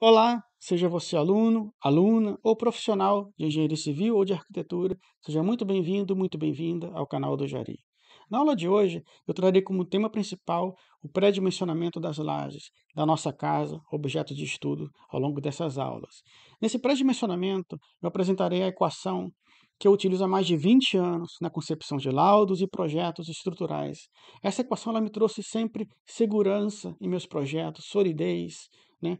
Olá, seja você aluno, aluna ou profissional de engenharia civil ou de arquitetura, seja muito bem-vindo, muito bem-vinda ao canal do Jari. Na aula de hoje, eu trarei como tema principal o pré-dimensionamento das lajes da nossa casa, objeto de estudo ao longo dessas aulas. Nesse pré-dimensionamento, eu apresentarei a equação que eu utilizo há mais de 20 anos na concepção de laudos e projetos estruturais. Essa equação ela me trouxe sempre segurança em meus projetos, solidez, né?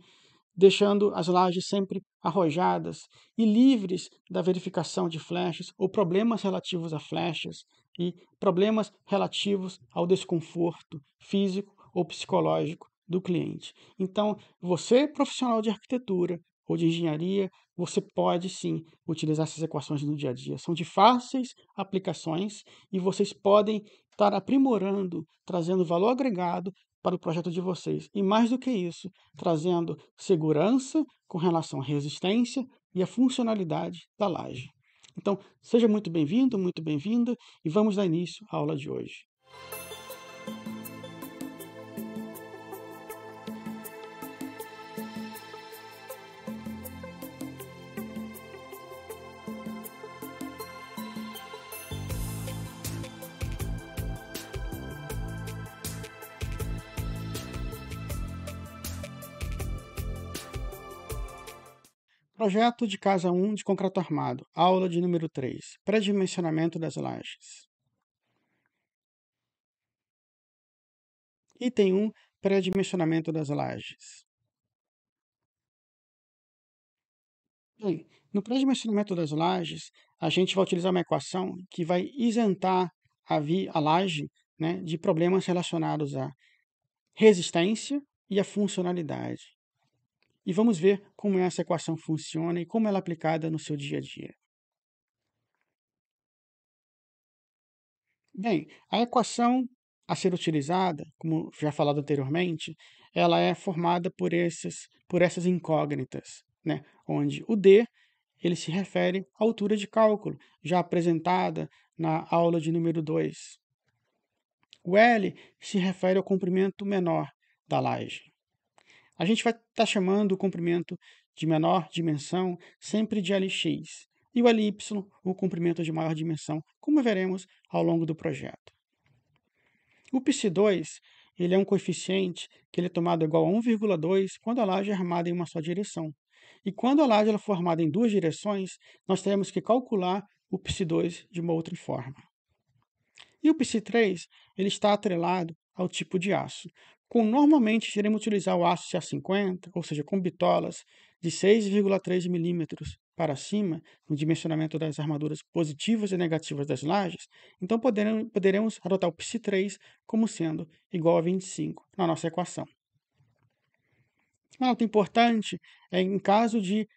Deixando as lajes sempre arrojadas e livres da verificação de flechas ou problemas relativos a flechas e problemas relativos ao desconforto físico ou psicológico do cliente. Então, você, profissional de arquitetura ou de engenharia, você pode sim utilizar essas equações no dia a dia. São de fáceis aplicações e vocês podem estar aprimorando, trazendo valor agregado para o projeto de vocês. E mais do que isso, trazendo segurança com relação à resistência e à funcionalidade da laje. Então, seja muito bem-vindo, muito bem-vinda, e vamos dar início à aula de hoje. Projeto de casa 1 de concreto armado, aula de número 3, pré-dimensionamento das lajes. Item 1, pré-dimensionamento das lajes. Bem, no pré-dimensionamento das lajes, a gente vai utilizar uma equação que vai isentar a laje, né, de problemas relacionados à resistência e à funcionalidade. E vamos ver como essa equação funciona e como ela é aplicada no seu dia a dia. Bem, a equação a ser utilizada, como já falado anteriormente, ela é formada por essas incógnitas, né? Onde o D ele se refere à altura de cálculo, já apresentada na aula de número 2. O L se refere ao comprimento menor da laje. A gente vai estar chamando o comprimento de menor dimensão sempre de Lx, e o Ly, o comprimento de maior dimensão, como veremos ao longo do projeto. O Psi2 ele é um coeficiente que ele é tomado igual a 1,2 quando a laje é armada em uma só direção. E quando a laje ela for armada em duas direções, nós teremos que calcular o Psi2 de uma outra forma. E o Psi3 ele está atrelado ao tipo de aço. Normalmente, iremos utilizar o aço CA50, ou seja, com bitolas de 6,3 milímetros para cima, no dimensionamento das armaduras positivas e negativas das lajes, então poderemos adotar o Psi3 como sendo igual a 25 na nossa equação. Uma nota importante é em caso de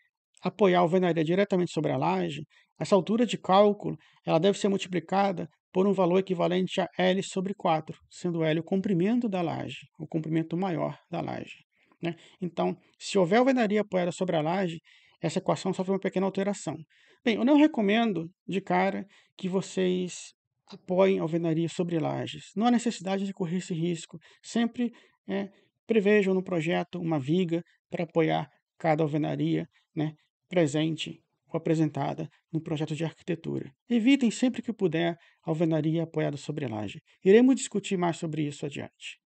apoiar a alvenaria diretamente sobre a laje, essa altura de cálculo ela deve ser multiplicada por um valor equivalente a L sobre 4, sendo L o comprimento da laje, o comprimento maior da laje, né? Então, se houver alvenaria apoiada sobre a laje, essa equação sofre uma pequena alteração. Bem, eu não recomendo de cara que vocês apoiem alvenaria sobre lajes. Não há necessidade de correr esse risco. Sempre prevejam no projeto uma viga para apoiar cada alvenaria, né, presente ou apresentada no projeto de arquitetura. Evitem sempre que puder a alvenaria apoiada sobre laje. Iremos discutir mais sobre isso adiante.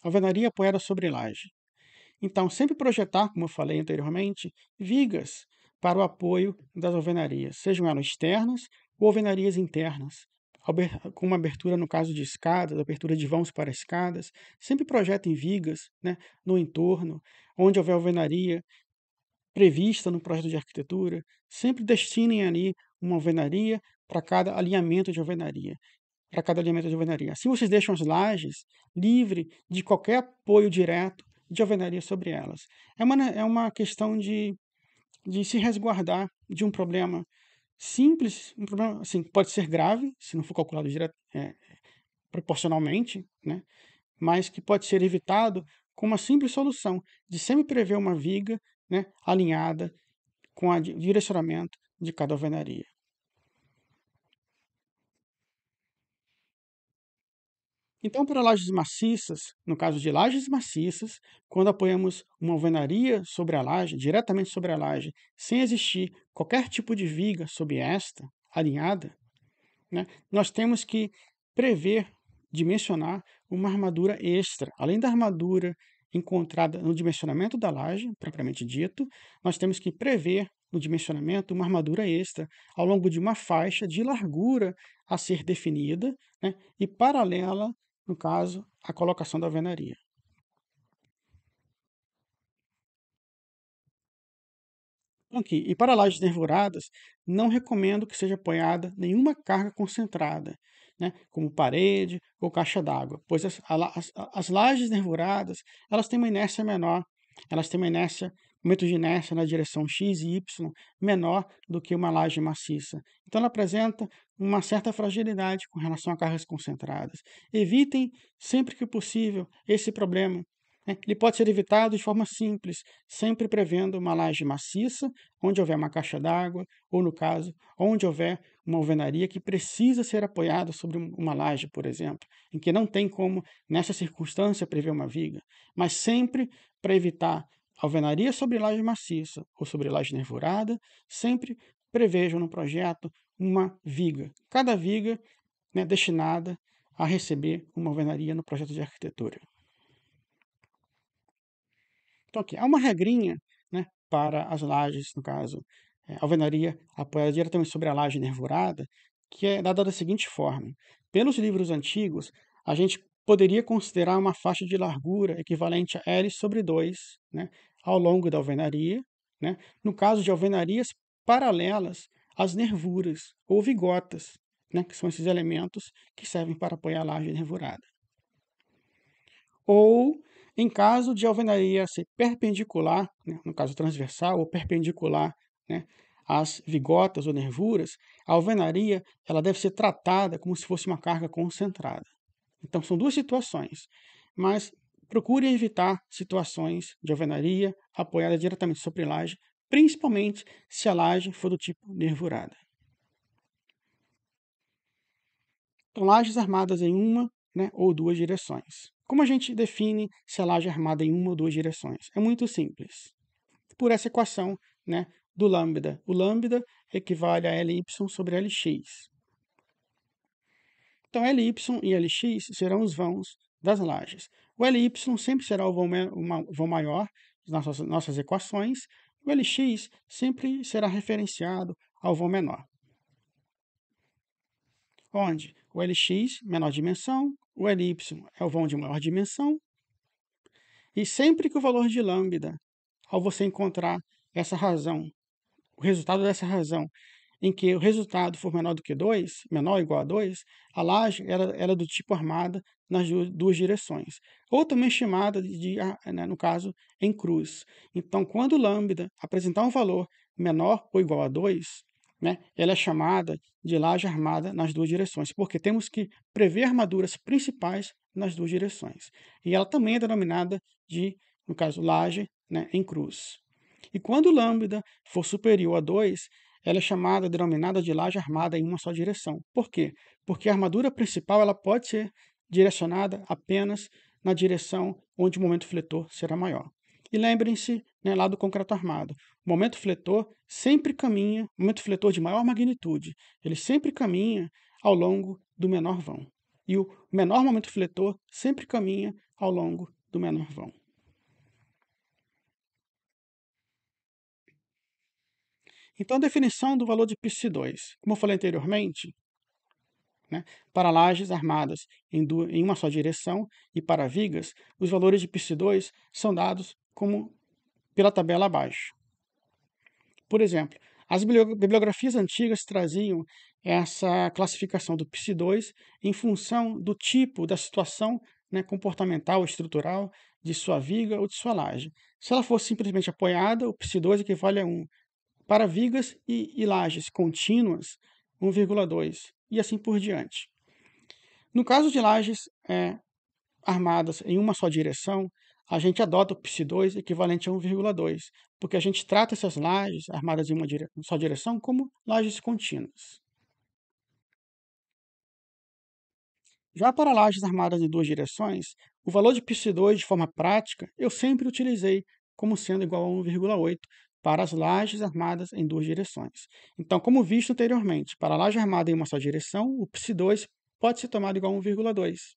Alvenaria apoiada sobre laje. Então, sempre projetar, como eu falei anteriormente, vigas para o apoio das alvenarias, sejam elas externas ou alvenarias internas, com uma abertura no caso de escadas, abertura de vãos para escadas. Sempre projetem vigas, né, no entorno, onde houver alvenaria prevista no projeto de arquitetura. Sempre destinem ali uma alvenaria para cada alinhamento de alvenaria. Assim vocês deixam as lajes livre de qualquer apoio direto de alvenaria sobre elas. É uma questão de se resguardar de um problema simples, um problema assim, pode ser grave, se não for calculado proporcionalmente, né? Mas que pode ser evitado com uma simples solução de sempre prever uma viga, né, alinhada com o direcionamento de cada alvenaria. Então, para lajes maciças, no caso de lajes maciças, quando apoiamos uma alvenaria sobre a laje, diretamente sobre a laje, sem existir qualquer tipo de viga sob esta, alinhada, né, nós temos que prever, dimensionar uma armadura extra. Além da armadura encontrada no dimensionamento da laje, propriamente dito, nós temos que prever no dimensionamento uma armadura extra ao longo de uma faixa de largura a ser definida, né, e paralela, no caso, à colocação da alvenaria. Aqui, e para lajes nervuradas, não recomendo que seja apoiada nenhuma carga concentrada, né, como parede ou caixa d'água, pois as lajes nervuradas, elas têm uma inércia menor, elas têm uma inércia, momento de inércia na direção x e y menor do que uma laje maciça. Então ela apresenta uma certa fragilidade com relação a cargas concentradas. Evitem, sempre que possível, esse problema, né. Ele pode ser evitado de forma simples, sempre prevendo uma laje maciça, onde houver uma caixa d'água, ou no caso, onde houver uma alvenaria que precisa ser apoiada sobre uma laje, por exemplo, em que não tem como, nessa circunstância, prever uma viga, mas sempre para evitar alvenaria sobre laje maciça ou sobre laje nervurada, sempre prevejam no projeto uma viga, cada viga, né, destinada a receber uma alvenaria no projeto de arquitetura. Então, aqui, há uma regrinha, né, para as lajes, no caso, alvenaria apoiada diretamente sobre a laje nervurada, que é dada da seguinte forma: pelos livros antigos, a gente poderia considerar uma faixa de largura equivalente a L/2, né, ao longo da alvenaria, né, no caso de alvenarias paralelas às nervuras ou vigotas, né, que são esses elementos que servem para apoiar a laje nervurada. Ou, em caso de alvenaria ser perpendicular, né, no caso transversal ou perpendicular, né, às vigotas ou nervuras, a alvenaria ela deve ser tratada como se fosse uma carga concentrada. Então são duas situações, mas procure evitar situações de alvenaria apoiada diretamente sobre laje, principalmente se a laje for do tipo nervurada. Então, lajes armadas em uma, né, ou duas direções. Como a gente define se a laje é armada em uma ou duas direções? É muito simples. Por essa equação, né, do lambda. O lambda equivale a Ly sobre Lx. Então, Ly e Lx serão os vãos das lajes. O Ly sempre será o vão maior das nossas equações. O Lx sempre será referenciado ao vão menor, onde o Lx, menor dimensão, o Ly é o vão de maior dimensão, e sempre que o valor de lambda, ao você encontrar essa razão, o resultado dessa razão, em que o resultado for menor do que 2, menor ou igual a 2, a laje ela é do tipo armada nas duas direções, ou também chamada né, no caso, em cruz. Então, quando o lambda apresentar um valor menor ou igual a 2, né, ela é chamada de laje armada nas duas direções, porque temos que prever armaduras principais nas duas direções. E ela também é denominada de, no caso, laje, né, em cruz. E quando o lambda for superior a 2, ela é chamada, denominada de laje armada em uma só direção. Por quê? Porque a armadura principal ela pode ser direcionada apenas na direção onde o momento fletor será maior. E lembrem-se, né, lá do concreto armado, o momento fletor sempre caminha, o momento fletor de maior magnitude, ele sempre caminha ao longo do menor vão. E o menor momento fletor sempre caminha ao longo do menor vão. Então, a definição do valor de Psi2. Como eu falei anteriormente, né, para lajes armadas em uma só direção e para vigas, os valores de Psi2 são dados como pela tabela abaixo. Por exemplo, as bibliografias antigas traziam essa classificação do Psi2 em função do tipo da situação, né, comportamental, estrutural de sua viga ou de sua laje. Se ela fosse simplesmente apoiada, o Psi2 equivale a 1. Para vigas e lajes contínuas, 1,2, e assim por diante. No caso de lajes armadas em uma só direção, a gente adota o Psi2 equivalente a 1,2, porque a gente trata essas lajes armadas em uma só direção como lajes contínuas. Já para lajes armadas em duas direções, o valor de π2 de forma prática eu sempre utilizei como sendo igual a 1,8 para as lajes armadas em duas direções. Então, como visto anteriormente, para a laje armada em uma só direção, o π2 pode ser tomado igual a 1,2.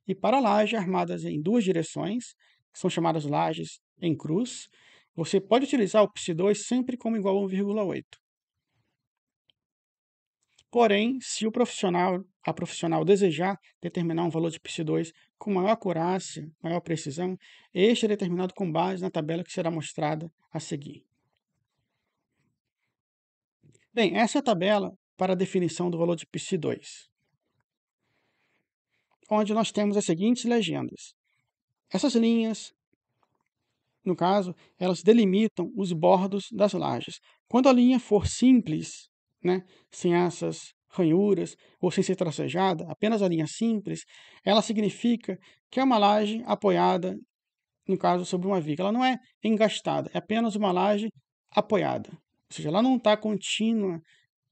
E para lajes armadas em duas direções, que são chamadas lajes em cruz, você pode utilizar o π2 sempre como igual a 1,8. Porém, se a profissional desejar determinar um valor de π2 com maior acurácia, maior precisão, este é determinado com base na tabela que será mostrada a seguir. Bem, essa é a tabela para a definição do valor de π2, onde nós temos as seguintes legendas. Essas linhas, no caso, elas delimitam os bordos das lajes. Quando a linha for simples, né, sem essas ranhuras ou sem ser tracejada, apenas a linha simples, ela significa que é uma laje apoiada, no caso, sobre uma viga. Ela não é engastada, é apenas uma laje apoiada. Ou seja, ela não está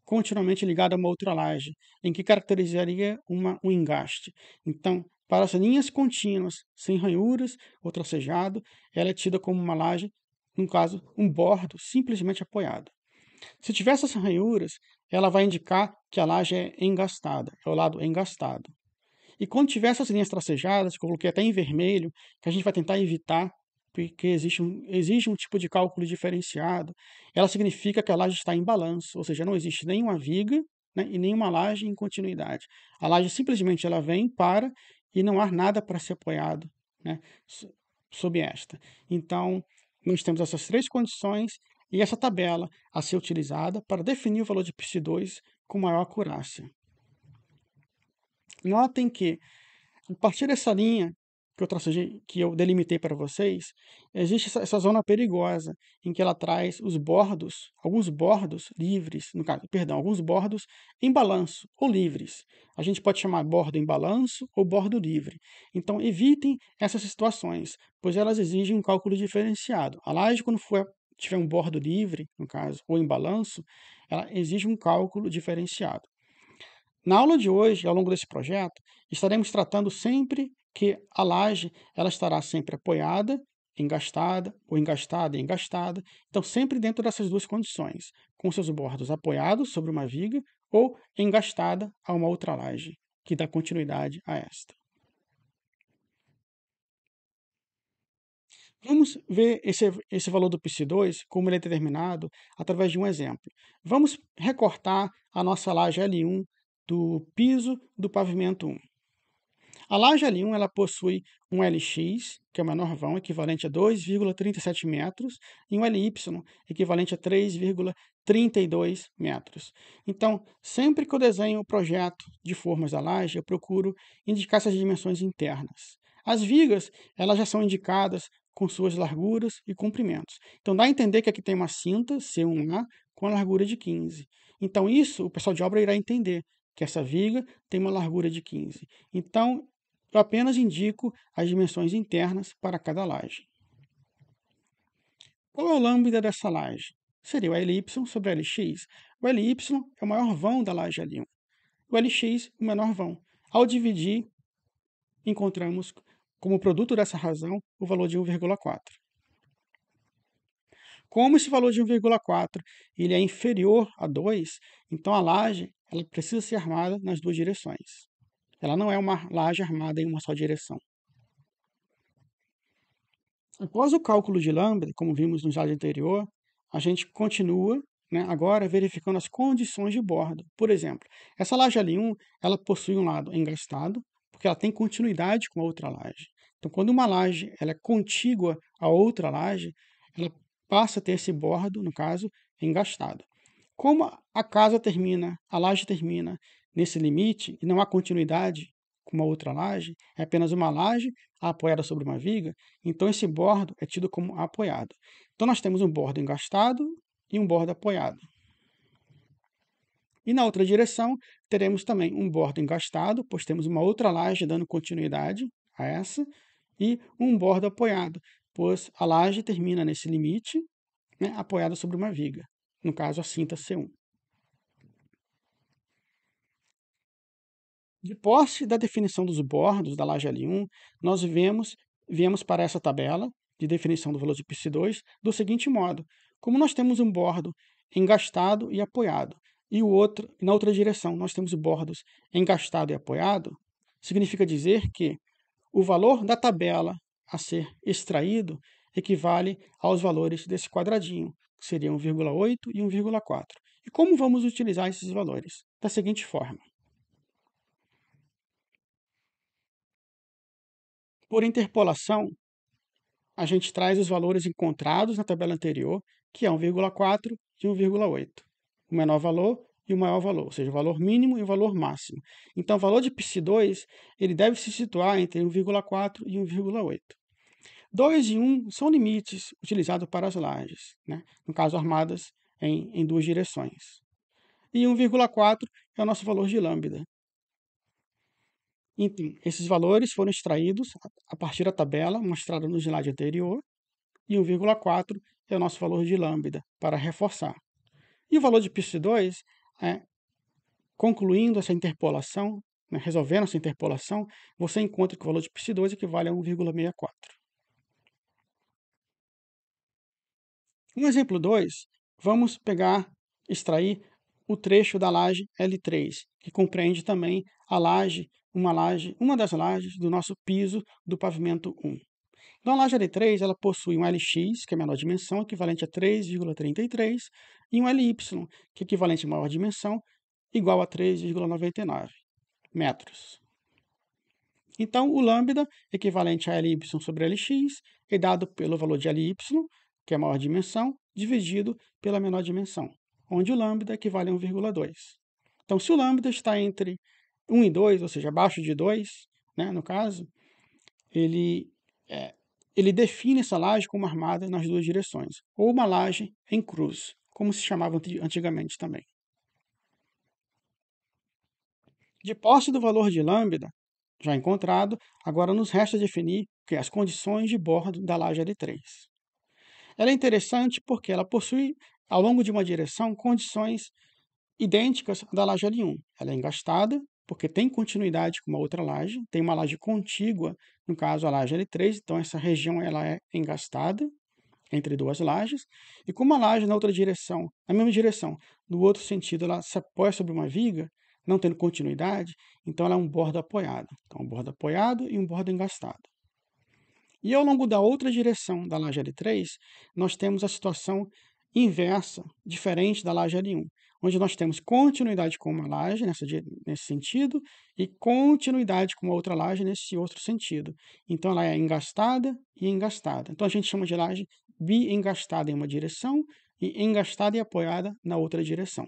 continuamente ligada a uma outra laje, em que caracterizaria um engaste. Então, para as linhas contínuas, sem ranhuras ou tracejado, ela é tida como uma laje, no caso, um bordo simplesmente apoiado. Se tiver essas ranhuras, ela vai indicar que a laje é engastada, é o lado engastado. E quando tiver essas linhas tracejadas, que eu coloquei até em vermelho, que a gente vai tentar evitar, porque exige um tipo de cálculo diferenciado, ela significa que a laje está em balanço, ou seja, não existe nenhuma viga, né, e nenhuma laje em continuidade. A laje simplesmente ela vem, para, e não há nada para ser apoiado, né, sob esta. Então, nós temos essas três condições e essa tabela a ser utilizada para definir o valor de π2 com maior acurácia. Notem que, a partir dessa linha que eu delimitei para vocês, existe essa zona perigosa, em que ela traz alguns bordos livres, no caso, perdão, alguns bordos em balanço ou livres. A gente pode chamar bordo em balanço ou bordo livre. Então, evitem essas situações, pois elas exigem um cálculo diferenciado. A laje, quando tiver um bordo livre, no caso, ou em balanço, ela exige um cálculo diferenciado. Na aula de hoje, ao longo desse projeto, estaremos tratando sempre que a laje ela estará sempre apoiada, engastada, ou engastada e engastada, então sempre dentro dessas duas condições, com seus bordos apoiados sobre uma viga ou engastada a uma outra laje, que dá continuidade a esta. Vamos ver esse valor do π2, como ele é determinado, através de um exemplo. Vamos recortar a nossa laje L1 do piso do pavimento 1. A laje L1 ela possui um LX, que é o menor vão, equivalente a 2,37 metros, e um LY, equivalente a 3,32 metros. Então, sempre que eu desenho o projeto de formas da laje, eu procuro indicar essas dimensões internas. As vigas, elas já são indicadas com suas larguras e comprimentos. Então, dá a entender que aqui tem uma cinta C1A com a largura de 15. Então, isso o pessoal de obra irá entender, que essa viga tem uma largura de 15. Então, eu apenas indico as dimensões internas para cada laje. Qual é o lambda dessa laje? Seria o Ly sobre Lx. O Ly é o maior vão da laje L1. O Lx, o menor vão. Ao dividir, encontramos, como produto dessa razão, o valor de 1,4. Como esse valor de 1,4 ele é inferior a 2, então a laje ela precisa ser armada nas duas direções. Ela não é uma laje armada em uma só direção. Após o cálculo de lambda, como vimos no slide anterior, a gente continua, né, agora verificando as condições de bordo. Por exemplo, essa laje L1 ela possui um lado engastado, porque ela tem continuidade com a outra laje. Então, quando uma laje ela é contígua a outra laje, ela passa a ter esse bordo, no caso, engastado. Como a laje termina nesse limite e não há continuidade com uma outra laje, é apenas uma laje apoiada sobre uma viga, então esse bordo é tido como apoiado. Então nós temos um bordo engastado e um bordo apoiado. E na outra direção, teremos também um bordo engastado, pois temos uma outra laje dando continuidade a essa, e um bordo apoiado, pois a laje termina nesse limite, né, apoiada sobre uma viga, no caso a cinta C1. De posse da definição dos bordos da laje L1, nós viemos para essa tabela de definição do valor de π2 do seguinte modo: como nós temos um bordo engastado e apoiado, e o outro, na outra direção, nós temos bordos engastado e apoiado, significa dizer que o valor da tabela a ser extraído equivale aos valores desse quadradinho, que seriam 1,8 e 1,4. E como vamos utilizar esses valores? Da seguinte forma. Por interpolação, a gente traz os valores encontrados na tabela anterior, que é 1,4 e 1,8. O menor valor e o maior valor, ou seja, o valor mínimo e o valor máximo. Então, o valor de π2 ele deve se situar entre 1,4 e 1,8. 2 e 1 são limites utilizados para as lajes, né? No caso, armadas em duas direções. E 1,4 é o nosso valor de lambda. Então, esses valores foram extraídos a partir da tabela mostrada no slide anterior, e 1,4 é o nosso valor de lambda, para reforçar. E o valor de π2, concluindo essa interpolação, né, resolvendo essa interpolação, você encontra que o valor de π2 equivale a 1,64. No exemplo 2, vamos extrair o trecho da laje L3, que compreende também uma das lajes do nosso piso do pavimento 1. Então, a laje L3 ela possui um LX, que é menor dimensão, equivalente a 3,33, e um LY, que é equivalente a maior dimensão, igual a 3,99 metros. Então, o lambda, equivalente a LY sobre LX, é dado pelo valor de LY, que é a maior dimensão, dividido pela menor dimensão, onde o lambda equivale a 1,2. Então, se o lambda está entre 1 e 2, ou seja, abaixo de 2, né, no caso, ele define essa laje como armada nas duas direções, ou uma laje em cruz, como se chamava antigamente também. De posse do valor de lambda, já encontrado, agora nos resta definir as condições de bordo da laje L3. Ela é interessante porque ela possui, ao longo de uma direção, condições idênticas da laje L1. Ela é engastada, porque tem continuidade com uma outra laje, tem uma laje contígua, no caso a laje L3, então essa região ela é engastada entre duas lajes, e como a laje na outra direção, na mesma direção, no outro sentido, ela se apoia sobre uma viga, não tendo continuidade, então ela é um bordo apoiado. Então, um bordo apoiado e um bordo engastado. E ao longo da outra direção da laje L3, nós temos a situação inversa, diferente da laje L1, onde nós temos continuidade com uma laje nesse sentido e continuidade com uma outra laje nesse outro sentido. Então, ela é engastada e engastada. Então, a gente chama de laje biengastada em uma direção e engastada e apoiada na outra direção.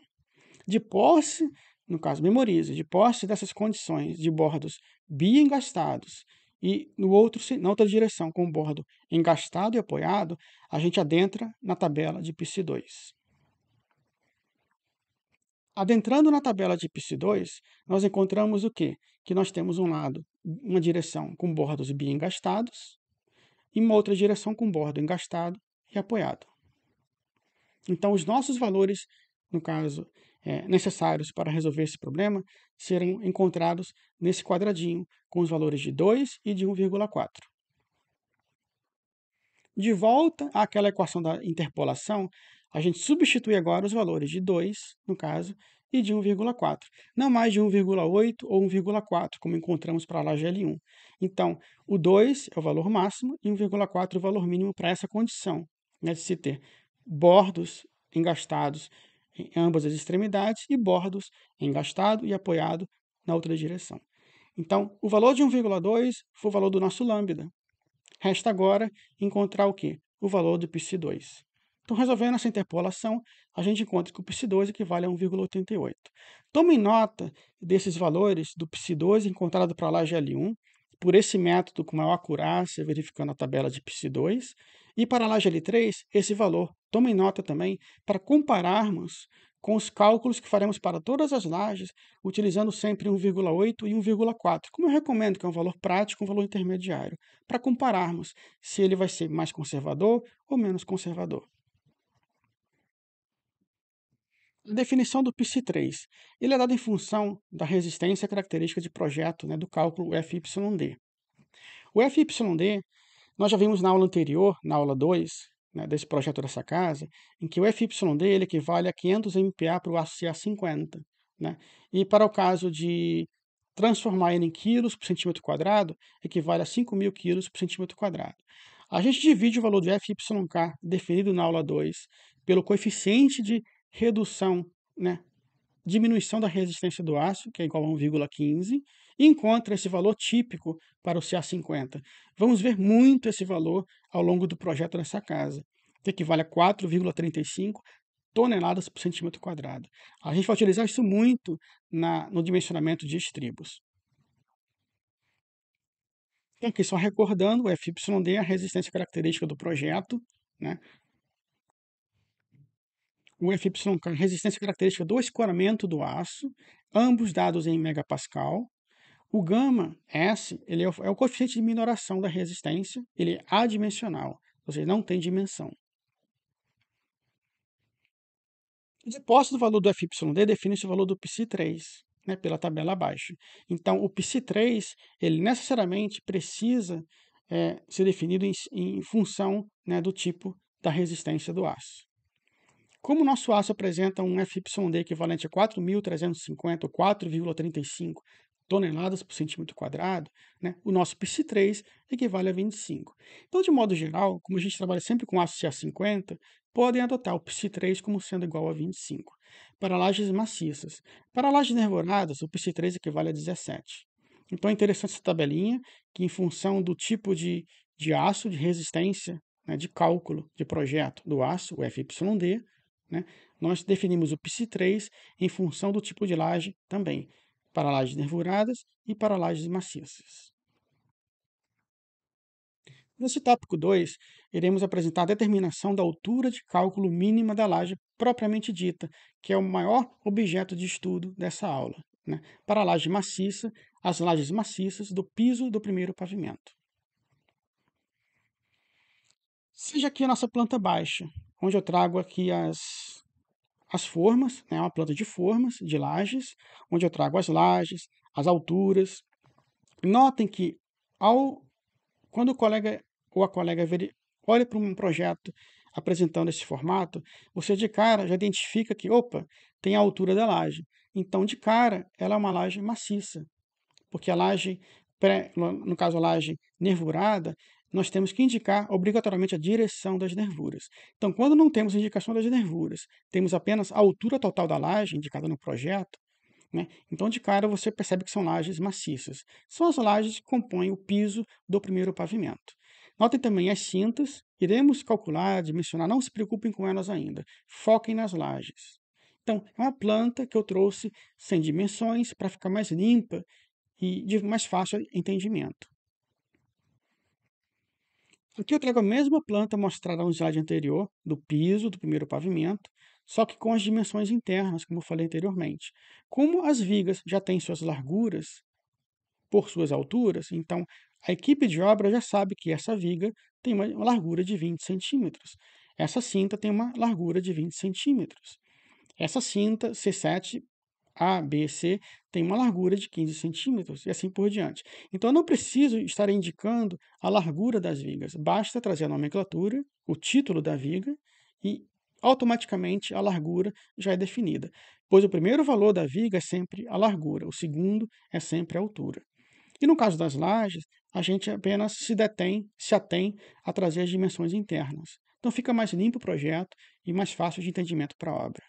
De posse, no caso, memorize, de posse dessas condições de bordos biengastados e na outra direção, com o bordo engastado e apoiado, a gente adentra na tabela de π2. Adentrando na tabela de π2, nós encontramos o quê? Que nós temos uma direção com bordos biengastados e uma outra direção com bordo engastado e apoiado. Então, os nossos valores, no caso, necessários para resolver esse problema, serão encontrados nesse quadradinho, com os valores de 2 e de 1,4. De volta àquela equação da interpolação, a gente substitui agora os valores de 2, no caso, e de 1,4. Não mais de 1,8 ou 1,4, como encontramos para a laje L1. Então, o 2 é o valor máximo e 1,4 é o valor mínimo para essa condição, né, de se ter bordos engastados em ambas as extremidades e bordos engastado e apoiado na outra direção. Então, o valor de 1,2 foi o valor do nosso lambda. Resta agora encontrar o quê? O valor do π2. Então, resolvendo essa interpolação, a gente encontra que o π2 equivale a 1,88. Tome nota desses valores do π2 encontrado para a laje L1, por esse método com maior acurácia, verificando a tabela de π2, e para a laje L3, esse valor. Tome nota também para compararmos com os cálculos que faremos para todas as lajes, utilizando sempre 1,8 e 1,4, como eu recomendo, que é um valor prático, um valor intermediário, para compararmos se ele vai ser mais conservador ou menos conservador. A definição do PSI3, ele é dado em função da resistência característica de projeto, né, do cálculo FYD. O FYD, nós já vimos na aula anterior, na aula 2, né, desse projeto dessa casa, em que o FYD ele equivale a 500 MPa para o aço CA50. Né? E para o caso de transformar ele em quilos por centímetro quadrado, equivale a 5.000 quilos por centímetro quadrado. A gente divide o valor de FYK, definido na aula 2, pelo coeficiente de redução, né, diminuição da resistência do aço, que é igual a 1,15, e encontra esse valor típico para o CA50. Vamos ver muito esse valor ao longo do projeto dessa casa, que equivale a 4,35 toneladas por centímetro quadrado. A gente vai utilizar isso muito no dimensionamento de estribos. Então, aqui só recordando, o FYD é a resistência característica do projeto, né? O FYK é a resistência característica do escoramento do aço, ambos dados em megapascal. O gama S ele é o coeficiente de minoração da resistência, ele é adimensional, ou seja, não tem dimensão. O depósito do valor do FYD define-se o valor do PSI3, né, pela tabela abaixo. Então, o PSI3 ele necessariamente precisa ser definido em função, né, do tipo da resistência do aço. Como o nosso aço apresenta um FYD equivalente a 4.350 ou 4,35 toneladas por centímetro quadrado, né, o nosso PSI3 equivale a 25. Então, de modo geral, como a gente trabalha sempre com aço CA50, podem adotar o PSI3 como sendo igual a 25. Para lajes maciças. Para lajes nervoradas, o PSI3 equivale a 17. Então, é interessante essa tabelinha, que em função do tipo de aço, de resistência, né, de cálculo de projeto do aço, o FYD, né, nós definimos o PSI3 em função do tipo de laje também, para lajes nervuradas e para lajes maciças. Nesse tópico 2, iremos apresentar a determinação da altura de cálculo mínima da laje propriamente dita, que é o maior objeto de estudo dessa aula. Né? Para a laje maciça, as lajes maciças do piso do primeiro pavimento. Seja aqui a nossa planta baixa, onde eu trago aqui as formas, né, uma planta de formas, de lajes, onde eu trago as lajes, as alturas. Notem que quando o colega ou a colega olha para um projeto apresentando esse formato, você de cara já identifica que, opa, tem a altura da laje. Então, de cara, ela é uma laje maciça, porque a laje, no caso a laje nervurada, nós temos que indicar obrigatoriamente a direção das nervuras. Então, quando não temos indicação das nervuras, temos apenas a altura total da laje indicada no projeto, né? Então, de cara, você percebe que são lajes maciças. São as lajes que compõem o piso do primeiro pavimento. Notem também as cintas. Iremos calcular, dimensionar, não se preocupem com elas ainda. Foquem nas lajes. Então, é uma planta que eu trouxe sem dimensões para ficar mais limpa e de mais fácil entendimento. Aqui eu trago a mesma planta mostrada no slide anterior, do piso, do primeiro pavimento, só que com as dimensões internas, como eu falei anteriormente. Como as vigas já têm suas larguras por suas alturas, então a equipe de obra já sabe que essa viga tem uma largura de 20 centímetros. Essa cinta tem uma largura de 20 centímetros. Essa cinta C7 A, B, C tem uma largura de 15 centímetros e assim por diante. Então, eu não preciso estar indicando a largura das vigas, basta trazer a nomenclatura, o título da viga e automaticamente a largura já é definida, pois o primeiro valor da viga é sempre a largura, o segundo é sempre a altura. E no caso das lajes, a gente apenas se atém a trazer as dimensões internas. Então fica mais limpo o projeto e mais fácil de entendimento para a obra.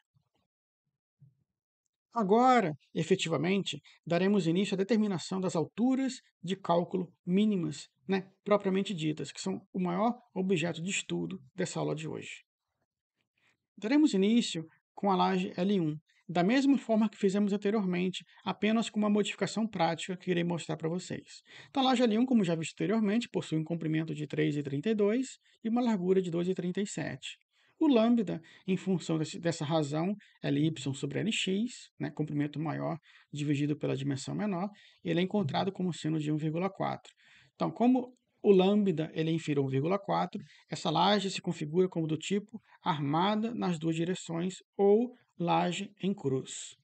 Agora, efetivamente, daremos início à determinação das alturas de cálculo mínimas, né, propriamente ditas, que são o maior objeto de estudo dessa aula de hoje. Daremos início com a laje L1, da mesma forma que fizemos anteriormente, apenas com uma modificação prática que irei mostrar para vocês. Então, a laje L1, como já visto anteriormente, possui um comprimento de 3,32 e uma largura de 2,37. O lambda, em função dessa razão, Ly sobre Lx, né, comprimento maior dividido pela dimensão menor, ele é encontrado como seno de 1,4. Então, como O lambda ele é inferior a 1,4. Essa laje se configura como do tipo armada nas duas direções ou laje em cruz.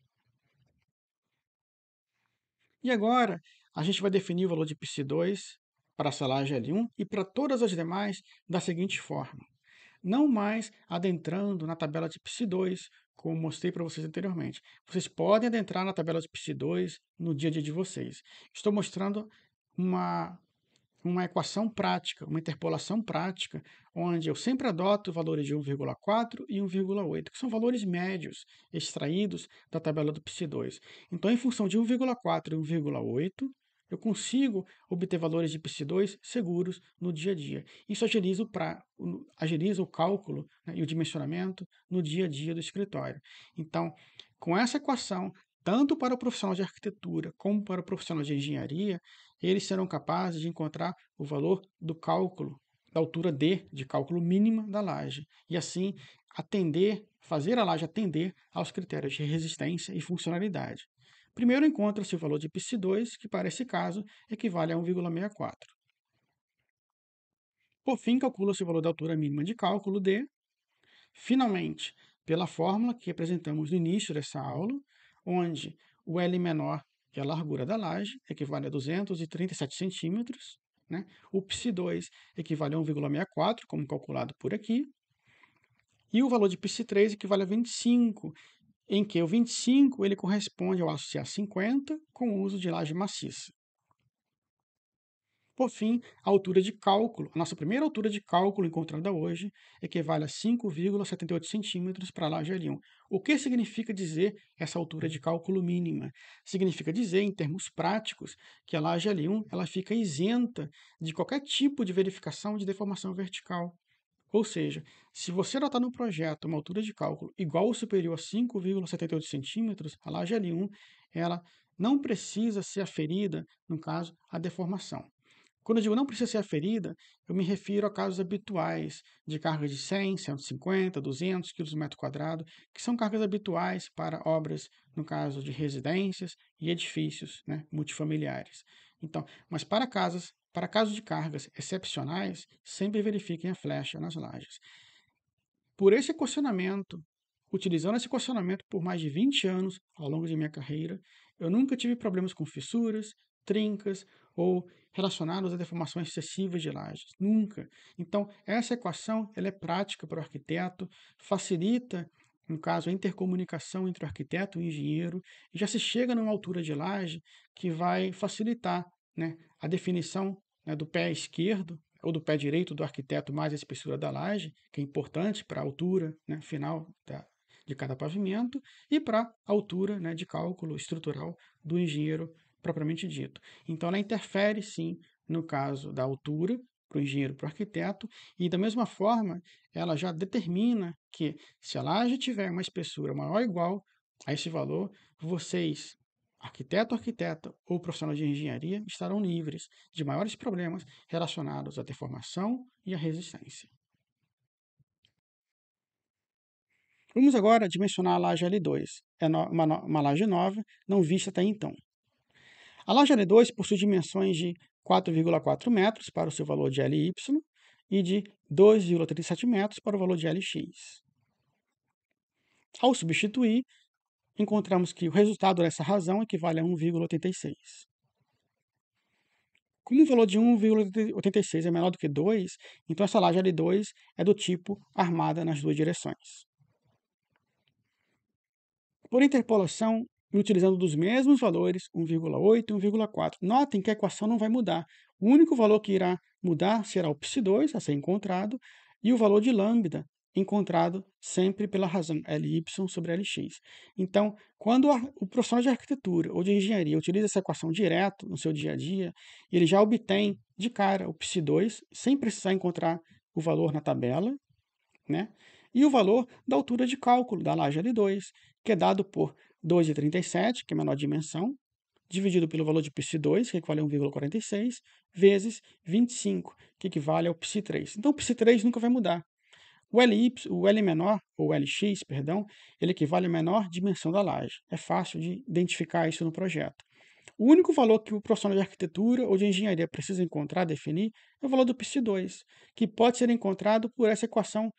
E agora, a gente vai definir o valor de π2 para essa laje L1 e para todas as demais da seguinte forma. Não mais adentrando na tabela de π2, como mostrei para vocês anteriormente. Vocês podem adentrar na tabela de π2 no dia a dia de vocês. Estou mostrando uma equação prática, uma interpolação prática, onde eu sempre adoto valores de 1,4 e 1,8, que são valores médios extraídos da tabela do π2. Então, em função de 1,4 e 1,8, eu consigo obter valores de π2 seguros no dia a dia. Isso agiliza o cálculo, né, e o dimensionamento no dia a dia do escritório. Então, com essa equação, tanto para o profissional de arquitetura como para o profissional de engenharia, eles serão capazes de encontrar o valor do cálculo, da altura D, de cálculo mínima da laje, e assim fazer a laje atender aos critérios de resistência e funcionalidade. Primeiro encontra-se o valor de π2, que para esse caso equivale a 1,64. Por fim, calcula-se o valor da altura mínima de cálculo D. Finalmente, pela fórmula que apresentamos no início dessa aula, onde o L menor é a largura da laje, equivale a 237 centímetros, né? O π2 equivale a 1,64, como calculado por aqui, e o valor de π3 equivale a 25, em que o 25 ele corresponde ao aço CA50 com o uso de laje maciça. Por fim, a altura de cálculo, a nossa primeira altura de cálculo encontrada hoje, equivale a 5,78 centímetros para a laje L1. O que significa dizer essa altura de cálculo mínima? Significa dizer, em termos práticos, que a laje L1 ela fica isenta de qualquer tipo de verificação de deformação vertical. Ou seja, se você adotar no projeto uma altura de cálculo igual ou superior a 5,78 centímetros, a laje L1 ela não precisa ser aferida, no caso, a deformação. Quando eu digo não precisa ser aferida, eu me refiro a casos habituais de cargas de 100, 150, 200 kg/m², que são cargas habituais para obras, no caso de residências e edifícios, né, multifamiliares. Então, mas para casos de cargas excepcionais, sempre verifiquem a flecha nas lajes. Por esse equacionamento, utilizando esse equacionamento por mais de 20 anos ao longo de minha carreira, eu nunca tive problemas com fissuras, trincas ou relacionados a deformações excessivas de lajes. Nunca. Então, essa equação ela é prática para o arquiteto, facilita, no caso, a intercomunicação entre o arquiteto e o engenheiro, e já se chega numa altura de laje que vai facilitar, né, a definição, né, do pé esquerdo ou do pé direito do arquiteto mais a espessura da laje, que é importante para a altura, né, final de cada pavimento, e para a altura, né, de cálculo estrutural do engenheiro propriamente dito. Então, ela interfere, sim, no caso da altura, para o engenheiro, para o arquiteto, e da mesma forma, ela já determina que, se a laje tiver uma espessura maior ou igual a esse valor, vocês, arquiteto, arquiteta ou profissional de engenharia, estarão livres de maiores problemas relacionados à deformação e à resistência. Vamos agora dimensionar a laje L2. É uma laje nova, não vista até então. A laje L2 possui dimensões de 4,4 metros para o seu valor de Ly e de 2,37 metros para o valor de Lx. Ao substituir, encontramos que o resultado dessa razão equivale a 1,86. Como o valor de 1,86 é menor do que 2, então essa laje L2 é do tipo armada nas duas direções. Por interpolação, e utilizando dos mesmos valores, 1,8 e 1,4. Notem que a equação não vai mudar. O único valor que irá mudar será o π2, a ser encontrado, e o valor de lambda, encontrado sempre pela razão Ly sobre Lx. Então, quando o profissional de arquitetura ou de engenharia utiliza essa equação direto no seu dia a dia, ele já obtém de cara o π2, sem precisar encontrar o valor na tabela, né? E o valor da altura de cálculo da laje L2, que é dado por 2,37, que é a menor dimensão, dividido pelo valor de π2, que equivale a 1,46, vezes 25, que equivale ao π3. Então, o π3 nunca vai mudar. O L menor, ou Lx, perdão, ele equivale à menor dimensão da laje. É fácil de identificar isso no projeto. O único valor que o profissional de arquitetura ou de engenharia precisa encontrar, definir, é o valor do psi2, que pode ser encontrado por essa equação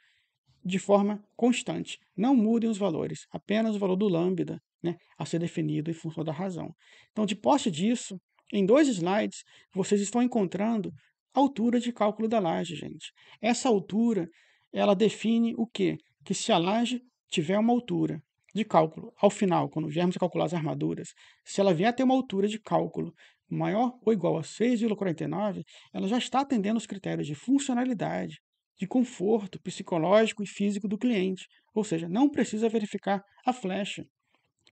de forma constante. Não mudem os valores, apenas o valor do lambda, né, a ser definido em função da razão. Então, de posse disso, em 2 slides, vocês estão encontrando a altura de cálculo da laje, gente. Essa altura, ela define o quê? Que se a laje tiver uma altura de cálculo, ao final, quando viermos a calcular as armaduras, se ela vier a ter uma altura de cálculo maior ou igual a 6,49, ela já está atendendo os critérios de funcionalidade, de conforto psicológico e físico do cliente, ou seja, não precisa verificar a flecha.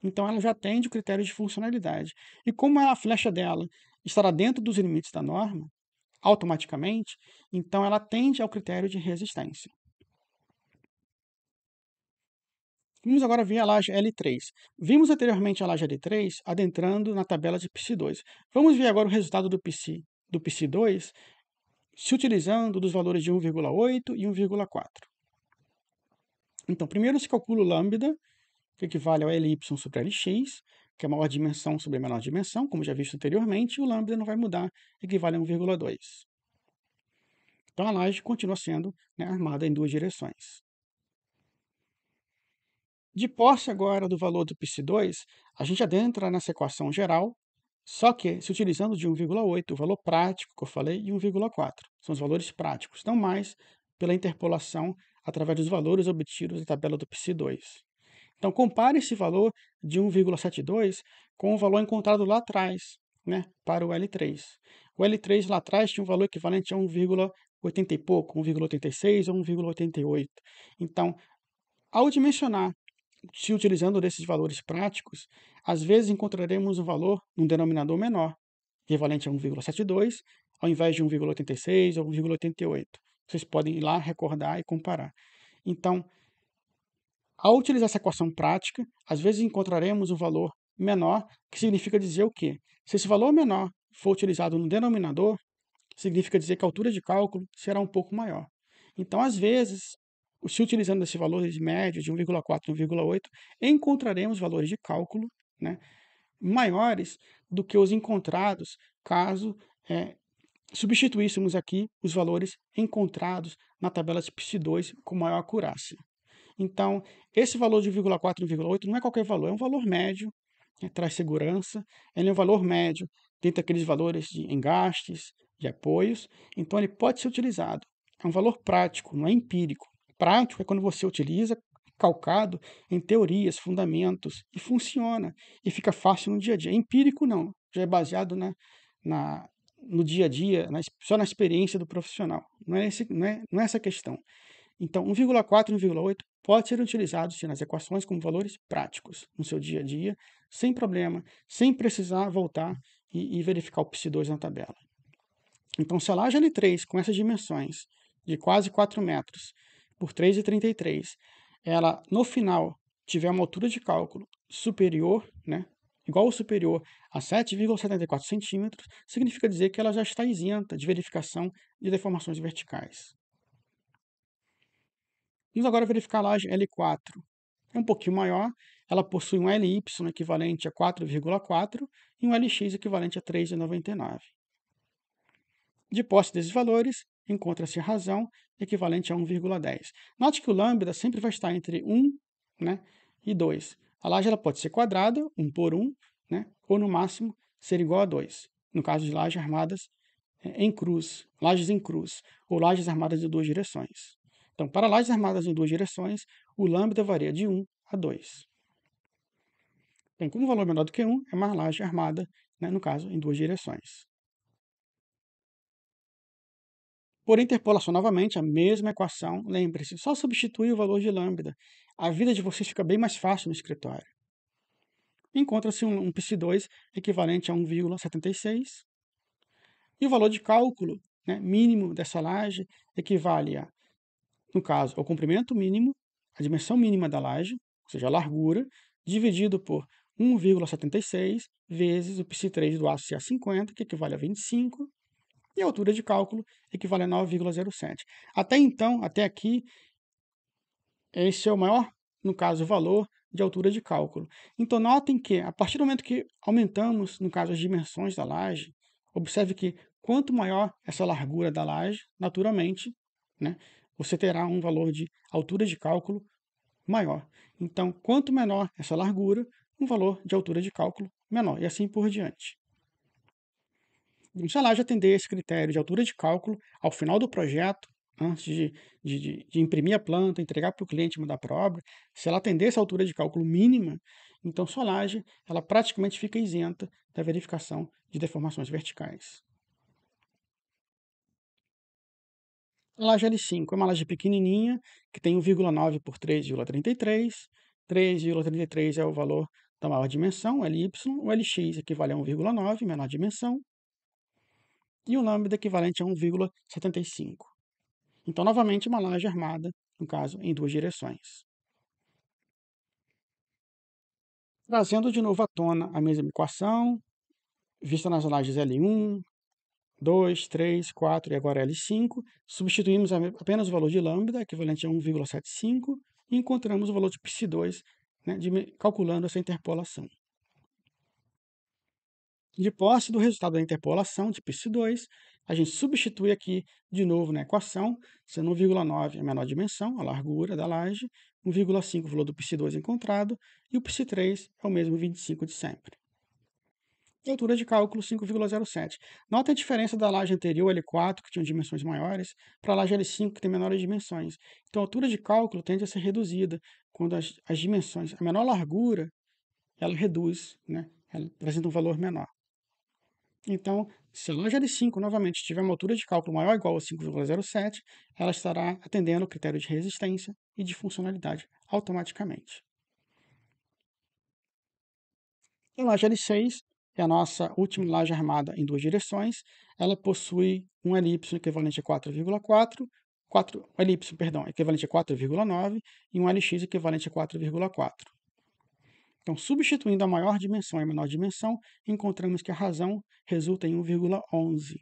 Então ela já atende o critério de funcionalidade. E como a flecha dela estará dentro dos limites da norma, automaticamente, então ela atende ao critério de resistência. Vamos agora ver a laje L3. Vimos anteriormente a laje L3 adentrando na tabela de psi2. Vamos ver agora o resultado do psi2 se utilizando dos valores de 1,8 e 1,4. Então, primeiro se calcula o lambda, que equivale ao Ly sobre Lx, que é a maior dimensão sobre a menor dimensão, como já visto anteriormente, e o lambda não vai mudar, equivale a 1,2. Então, a laje continua sendo, né, armada em 2 direções. De posse agora do valor do psi2, a gente adentra nessa equação geral, só que se utilizando de 1,8, o valor prático que eu falei, e 1,4. São os valores práticos, não mais pela interpolação através dos valores obtidos da tabela do psi2. Então, compare esse valor de 1,72 com o valor encontrado lá atrás, né, para o L3. O L3 lá atrás tinha um valor equivalente a 1,80 e pouco, 1,86 ou 1,88. Então, ao dimensionar, se utilizando desses valores práticos, às vezes encontraremos um valor num denominador menor, equivalente a 1,72, ao invés de 1,86 ou 1,88. Vocês podem ir lá recordar e comparar. Então, ao utilizar essa equação prática, às vezes encontraremos um valor menor, que significa dizer o quê? Se esse valor menor for utilizado no denominador, significa dizer que a altura de cálculo será um pouco maior. Então, às vezes, se utilizando esse valor médio de 1,4 e 1,8, encontraremos valores de cálculo, né, maiores do que os encontrados caso substituíssemos aqui os valores encontrados na tabela de psi2 com maior acurácia. Então, esse valor de 1,4 e 1,8 não é qualquer valor, é um valor médio, traz segurança, ele é um valor médio dentro daqueles valores de engastes, de apoios, então ele pode ser utilizado. É um valor prático, não é empírico. Prático é quando você utiliza calcado em teorias, fundamentos, e funciona, e fica fácil no dia a dia. Empírico não, já é baseado no dia a dia, só na experiência do profissional. Não é essa a questão. Então, 1,4 e 1,8 pode ser utilizados nas equações como valores práticos no seu dia a dia, sem problema, sem precisar voltar e verificar o psi2 na tabela. Então, se a laje L3, com essas dimensões de quase 4 metros por 3,33, ela, no final, tiver uma altura de cálculo superior, né, igual ou superior a 7,74 centímetros, significa dizer que ela já está isenta de verificação de deformações verticais. Vamos agora verificar a laje L4. É um pouquinho maior, ela possui um Ly equivalente a 4,4 e um Lx equivalente a 3,99. De posse desses valores, encontra-se a razão equivalente a 1,10. Note que o lambda sempre vai estar entre 1, né, e 2. A laje ela pode ser quadrada, 1 por 1, né, ou no máximo ser igual a 2. No caso de lajes armadas em cruz, lajes em cruz, ou lajes armadas de 2 direções. Então, para lajes armadas em 2 direções, o lambda varia de 1 a 2. Então, como o valor é menor do que 1, é uma laje armada, né, no caso, em 2 direções. Por interpolação, novamente, a mesma equação, lembre-se, só substituir o valor de lambda. A vida de vocês fica bem mais fácil no escritório. Encontra-se um psi2 equivalente a 1,76. E o valor de cálculo, né, mínimo dessa laje equivale a, no caso, ao comprimento mínimo, a dimensão mínima da laje, ou seja, a largura, dividido por 1,76 vezes o psi3 do aço CA50, que equivale a 25, e a altura de cálculo equivale a 9,07. Até então, até aqui, esse é o maior, no caso, valor de altura de cálculo. Então, notem que, a partir do momento que aumentamos, no caso, as dimensões da laje, observe que quanto maior essa largura da laje, naturalmente, né, você terá um valor de altura de cálculo maior. Então, quanto menor essa largura, um valor de altura de cálculo menor, e assim por diante. Se a laje atender esse critério de altura de cálculo, ao final do projeto, antes de imprimir a planta, entregar para o cliente e mandar para a obra, se ela atender essa altura de cálculo mínima, então sua laje ela praticamente fica isenta da verificação de deformações verticais. A laje L5 é uma laje pequenininha, que tem 1,9 por 3,33. 3,33 é o valor da maior dimensão, LY. O LX equivale a 1,9, menor dimensão. E o lambda equivalente a 1,75. Então, novamente, uma laje armada, no caso, em duas direções. Trazendo de novo à tona a mesma equação, vista nas lajes L1, 2, 3, 4 e agora L5, substituímos apenas o valor de lambda, equivalente a 1,75, e encontramos o valor de π2, né, calculando essa interpolação. De posse do resultado da interpolação de π2, a gente substitui aqui de novo na equação, sendo 1,9 a menor dimensão, a largura da laje, 1,5 o valor do π2 encontrado, e o π3 é o mesmo 25 de sempre. E altura de cálculo 5,07. Nota a diferença da laje anterior, L4, que tinha dimensões maiores, para a laje L5, que tem menores dimensões. Então, a altura de cálculo tende a ser reduzida quando as dimensões, a menor largura, ela reduz, né? Ela apresenta um valor menor. Então, se a laje L5 novamente tiver uma altura de cálculo maior ou igual a 5,07, ela estará atendendo o critério de resistência e de funcionalidade automaticamente. A laje L6 é a nossa última laje armada em duas direções. Ela possui um LY equivalente a 4,4, equivalente a 4,9 e um LX equivalente a 4,4. Então, substituindo a maior dimensão e a menor dimensão, encontramos que a razão resulta em 1,11.